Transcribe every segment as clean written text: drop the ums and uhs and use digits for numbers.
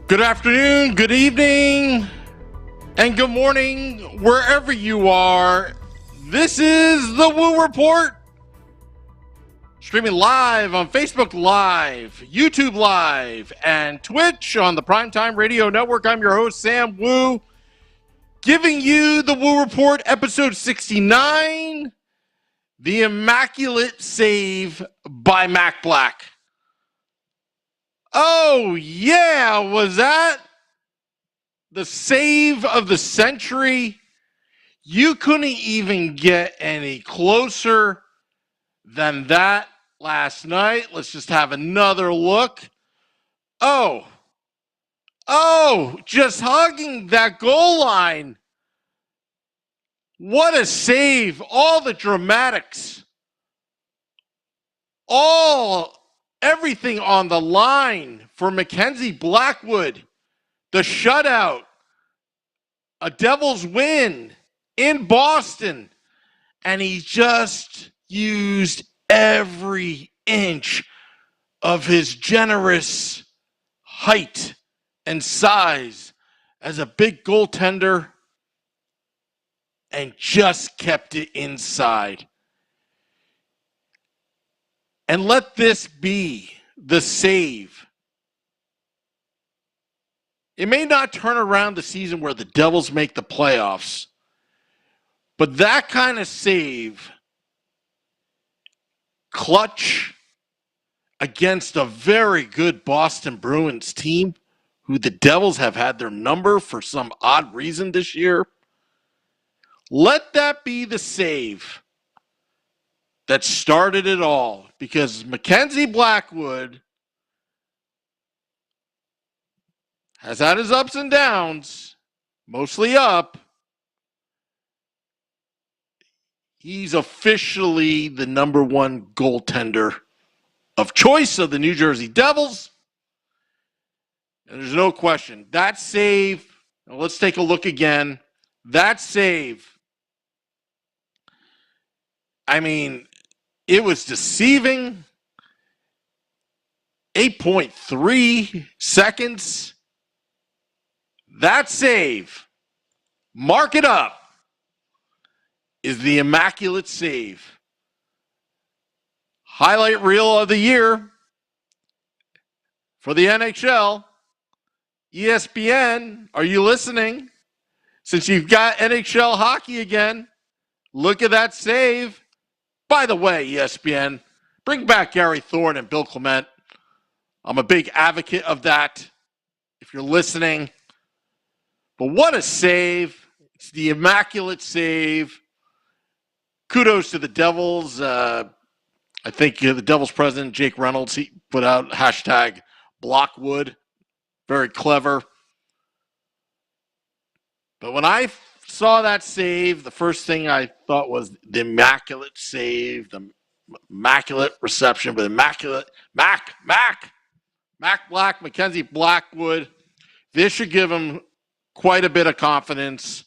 Good afternoon, good evening, and good morning, wherever you are. This is the Woo Report, streaming live on Facebook Live, YouTube Live, and Twitch on the Primetime Radio Network. I'm your host, Sam Woo, giving you the Woo Report, episode 69, The Immaculate Save by Mac Black. Oh, yeah, was that the save of the century? You couldn't even get any closer than that last night. Let's just have another look. Oh, just hugging that goal line. What a save. All the dramatics. Everything on the line for Mackenzie Blackwood. The shutout. A Devils win in Boston. And he just used every inch of his generous height and size as a big goaltender and just kept it inside. And let this be the save. It may not turn around the season where the Devils make the playoffs, but that kind of save, clutch against a very good Boston Bruins team, who the Devils have had their number for some odd reason this year. Let that be the save that started it all, because Mackenzie Blackwood has had his ups and downs, mostly up. He's officially the number one goaltender of choice of the New Jersey Devils. And there's no question. That save, now let's take a look again. That save, I mean, it was deceiving. 8.3 seconds. That save, mark it up, is the immaculate save. Highlight reel of the year for the NHL. ESPN, are you listening? Since you've got NHL hockey again, look at that save. By the way, ESPN, bring back Gary Thorne and Bill Clement. I'm a big advocate of that, if you're listening. But what a save. It's the immaculate save. Kudos to the Devils. I think the Devils president, Jake Reynolds, he put out hashtag Blockwood. Very clever. But when I saw that save, the first thing I thought was the immaculate save, the immaculate reception, but immaculate, Mac Black, Mackenzie Blackwood. This should give him quite a bit of confidence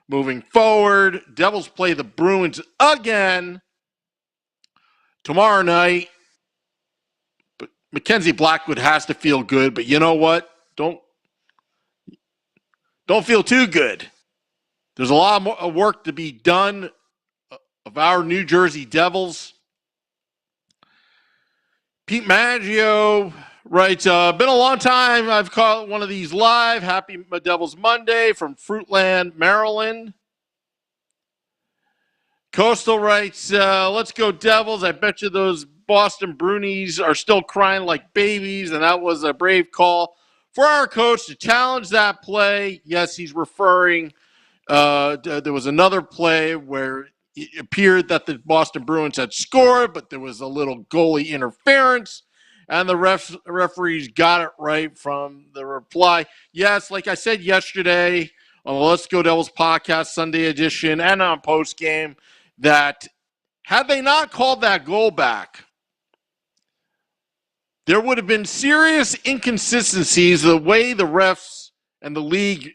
moving forward. Devils play the Bruins again tomorrow night. But Mackenzie Blackwood has to feel good, but you know what? Don't feel too good. There's a lot more work to be done of our New Jersey Devils. Pete Maggio writes, been a long time. I've caught one of these live. Happy Devils Monday from Fruitland, Maryland. Coastal writes, let's go Devils. I bet you those Boston Bruins are still crying like babies, and that was a brave call for our coach to challenge that play. Yes, he's referring. There was another play where it appeared that the Boston Bruins had scored, but there was a little goalie interference, and the referees got it right from the reply. Yes, like I said yesterday on the Let's Go Devils podcast, Sunday edition, and on postgame, that had they not called that goal back, there would have been serious inconsistencies the way the refs and the league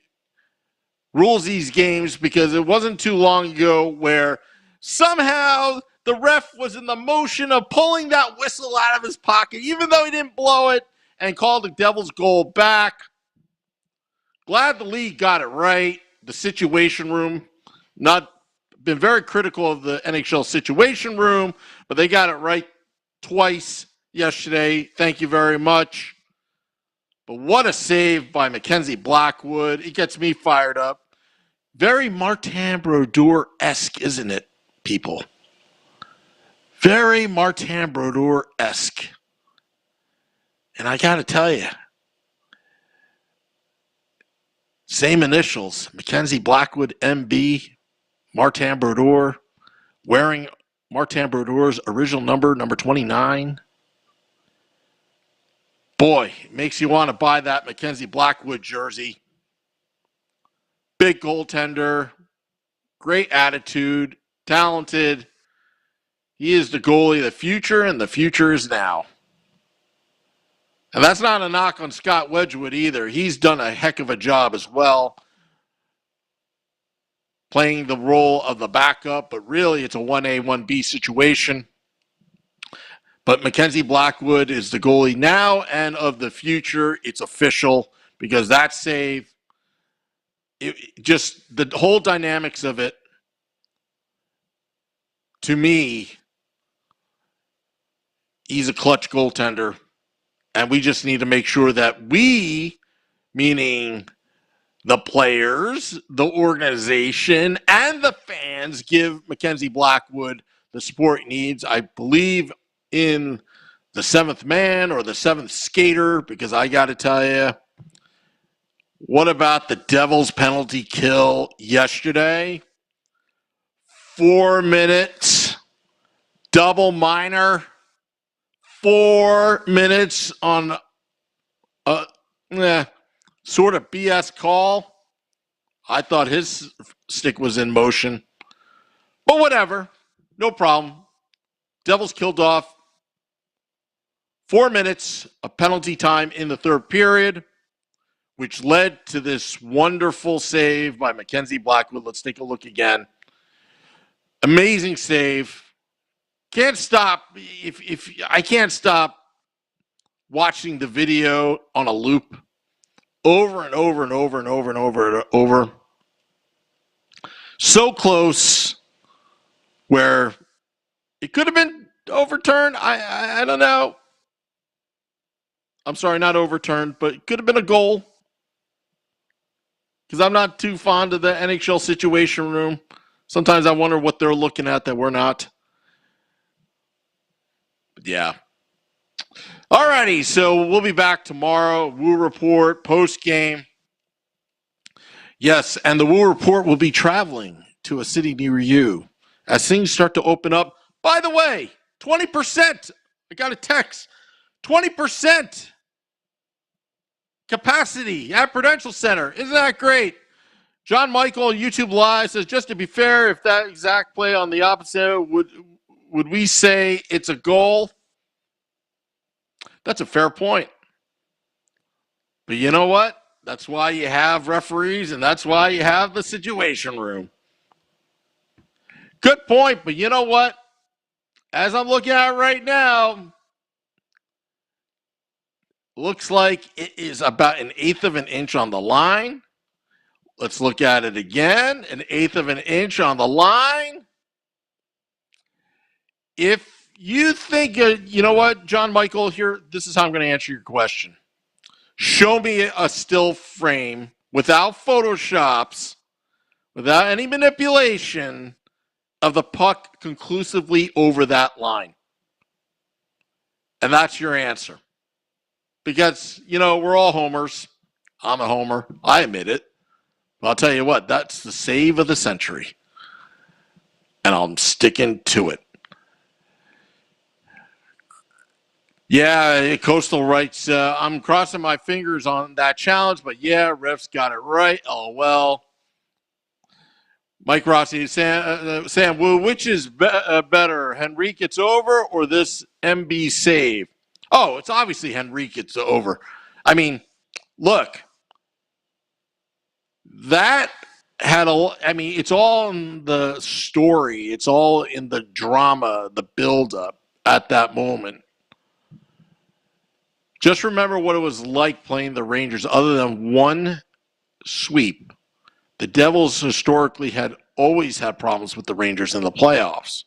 rules these games, because it wasn't too long ago where somehow the ref was in the motion of pulling that whistle out of his pocket, even though he didn't blow it, and called the Devils' goal back. glad the league got it right. The Situation Room, not been very critical of the NHL Situation Room, but they got it right twice yesterday. Thank you very much. But what a save by Mackenzie Blackwood. It gets me fired up. Very Martin Brodeur-esque, isn't it, people? Very Martin Brodeur-esque. And I got to tell you, same initials, Mackenzie Blackwood, MB, Martin Brodeur, wearing Martin Brodeur's original number 29. Boy, it makes you want to buy that Mackenzie Blackwood jersey. Big goaltender, great attitude, talented. He is the goalie of the future, and the future is now. And that's not a knock on Scott Wedgwood either. He's done a heck of a job as well, playing the role of the backup, but really it's a 1A, 1B situation. But Mackenzie Blackwood is the goalie now and of the future. It's official because that save, just the whole dynamics of it, to me, he's a clutch goaltender. And we just need to make sure that we, meaning the players, the organization, and the fans, give Mackenzie Blackwood the support he needs. I believe in the seventh man or the seventh skater, because I got to tell you, what about the Devils penalty kill yesterday? 4 minutes, double minor, 4 minutes on a sort of BS call. I thought his stick was in motion. But whatever, no problem. Devils killed off 4 minutes of penalty time in the third period, which led to this wonderful save by Mackenzie Blackwood. Let's take a look again. Amazing save. Can't stop. If I can't stop watching the video on a loop over and over and over and over and over and over. So close where it could have been overturned. I don't know. I'm sorry, not overturned, but it could have been a goal. Because I'm not too fond of the NHL Situation Room. Sometimes I wonder what they're looking at that we're not. But yeah. Alrighty, so we'll be back tomorrow. Woo Report, post-game. Yes, and the Woo Report will be traveling to a city near you as things start to open up. By the way, 20%. I got a text. 20% capacity at Prudential Center. Isn't that great? John Michael, YouTube Live, says, just to be fair, if that exact play on the opposite, would we say it's a goal? That's a fair point. But you know what? That's why you have referees, and that's why you have the Situation Room. Good point, but you know what? As I'm looking at it right now, looks like it is about 1/8 of an inch on the line. Let's look at it again. 1/8 of an inch on the line. If you think, you know what, John Michael, here, this is how I'm going to answer your question. Show me a still frame without Photoshops, without any manipulation of the puck conclusively over that line. And that's your answer. Because, you know, we're all homers. I'm a homer. I admit it. But I'll tell you what, that's the save of the century. And I'm sticking to it. Yeah, Coastal writes, I'm crossing my fingers on that challenge, but yeah, refs got it right. LOL. Mike Rossi, Sam, which is better, Henrique it's over or this MB save? Oh, it's obviously Henrique it's over. I mean, look, that had it's all in the story. It's all in the drama, the buildup at that moment. Just remember what it was like playing the Rangers, other than one sweep. The Devils historically had always had problems with the Rangers in the playoffs.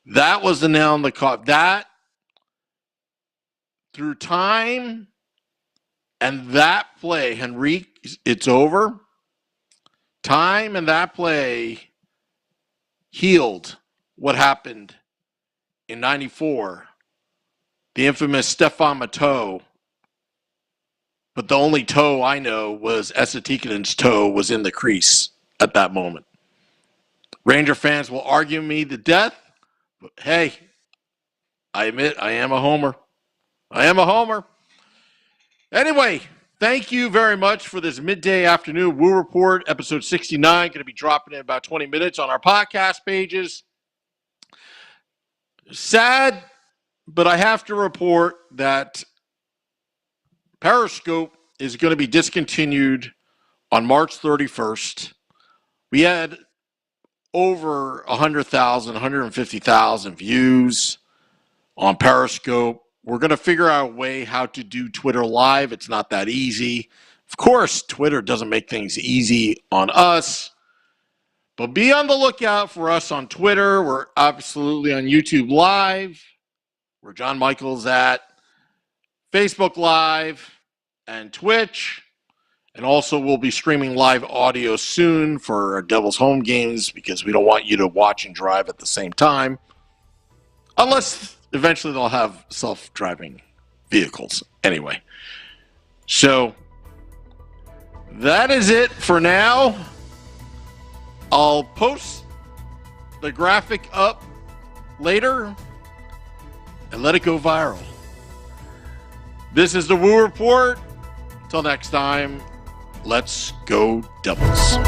That was the nail in the coffin. That, through time and that play, Henrique, it's over. Time and that play healed what happened in 94. The infamous Stefan Matteau. But the only toe I know was Esa Tikkänen's toe was in the crease at that moment. Ranger fans will argue me to death, but hey, I admit I am a homer. I am a homer. Anyway, thank you very much for this midday afternoon Woo Report, episode 69. Going to be dropping in about 20 minutes on our podcast pages. Sad, but I have to report that Periscope is going to be discontinued on March 31st. We had over 100,000, 150,000 views on Periscope. We're going to figure out a way how to do Twitter Live. It's not that easy. Of course, Twitter doesn't make things easy on us. But be on the lookout for us on Twitter. We're absolutely on YouTube Live, where John Michael's at, Facebook Live, and Twitch. And also we'll be streaming live audio soon for our Devils home games because we don't want you to watch and drive at the same time. Unless eventually they'll have self-driving vehicles. Anyway. So that is it for now. I'll post the graphic up later and let it go viral. This is the Woo Report. Until next time, let's go Devils.